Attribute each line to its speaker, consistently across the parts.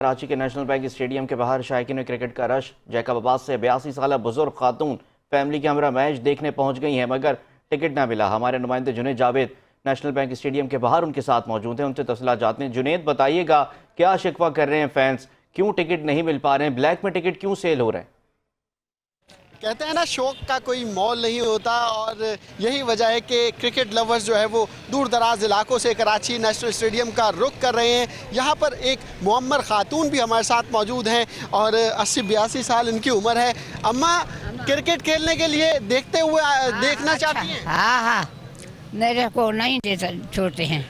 Speaker 1: कराची के national bank stadium के बाहर शायकीन क्रिकेट का रश। जैकबाबाद से 82 साल बुजुर्ग खातून फैमिली के हमरा मैच देखने पहुंच गई हैं, मगर टिकट ना मिला। हमारे नुमाइंदे Junaid Javed national bank stadium के बाहर उनके साथ मौजूद हैं, उनसे तफसीलात जानते हैं। जुनेद, बताइएगा क्या शिकवा कर रहे हैं फैंस, क्यों टिकट नहीं मिल पा रहे हैं, ब्लैक में टिकट क्यों सेल हो रहे हैं?
Speaker 2: कहते हैं ना, शौक का कोई मोल नहीं होता और यही वजह है कि क्रिकेट लवर्स जो है वो दूर दराज इलाकों से कराची नेशनल स्टेडियम का रुख कर रहे हैं। यहाँ पर एक मुअम्मर खातून भी हमारे साथ मौजूद हैं और 80-82 साल इनकी उम्र है। अम्मा, क्रिकेट खेलने के लिए देखना चाहती हैं?
Speaker 3: हाँ, मेरे को नहीं छोड़ते हैं।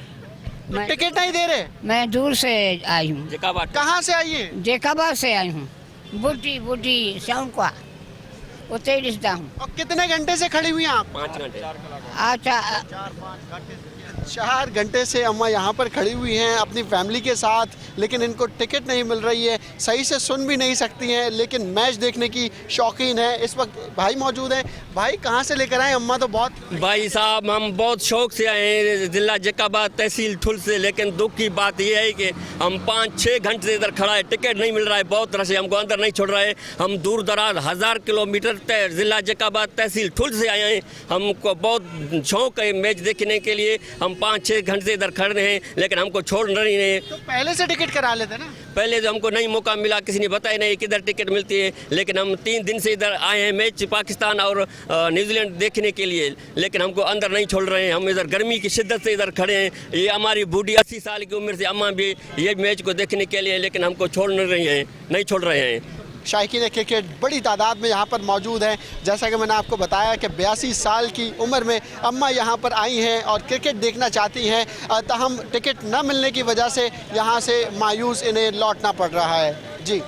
Speaker 2: टिकट नहीं दे रहे?
Speaker 3: मैं दूर से आई हूँ।
Speaker 2: कहाँ से आई है?
Speaker 3: जेकाबाद से आई हूँ। बुढ़ी शाम को उतने रिश्ता हूँ।
Speaker 2: और कितने घंटे से खड़ी हुई हैं आप?
Speaker 4: 5 घंटे।
Speaker 3: अच्छा,
Speaker 2: 4 घंटे से अम्मा यहाँ पर खड़ी हुई हैं अपनी फैमिली के साथ, लेकिन इनको टिकट नहीं मिल रही है। सही से सुन भी नहीं सकती हैं, लेकिन मैच देखने की शौकीन है। इस वक्त भाई मौजूद हैं। भाई, कहाँ से लेकर आए? अम्मा तो बहुत।
Speaker 4: भाई साहब, हम बहुत शौक से आए हैं जिला जैकाबाद तहसील ठुल से, लेकिन दुख की बात यह है कि हम 5-6 घंटे से इधर खड़ा है, टिकट नहीं मिल रहा है। बहुत तरह से हमको अंदर नहीं छोड़ रहा है। हम दूर दराज 1000 किलोमीटर जिला जैकाबाद तहसील ठुल से आए हैं। हमको बहुत शौक है मैच देखने के लिए। हम 5-6 घंटे से इधर खड़े हैं, लेकिन हमको छोड़ नहीं रहे।
Speaker 2: तो पहले से टिकट करा लेते ना?
Speaker 4: पहले तो हमको नहीं मौका मिला, किसी ने बताया नहीं किधर टिकट मिलती है, लेकिन हम 3 दिन से इधर आए हैं मैच पाकिस्तान और न्यूजीलैंड देखने के लिए, लेकिन हमको अंदर नहीं छोड़ रहे हैं। हम इधर गर्मी की शिद्दत से इधर खड़े हैं। ये हमारी बूढ़ी 80 साल की उम्र से अम्मा भी ये मैच को देखने के लिए, लेकिन हमको छोड़ नहीं छोड़ रहे हैं।
Speaker 2: शायकीन क्रिकेट बड़ी तादाद में यहाँ पर मौजूद हैं। जैसा कि मैंने आपको बताया कि 82 साल की उम्र में अम्मा यहाँ पर आई हैं और क्रिकेट देखना चाहती हैं, ताहम टिकट न मिलने की वजह से यहाँ से मायूस इन्हें लौटना पड़ रहा है। जी।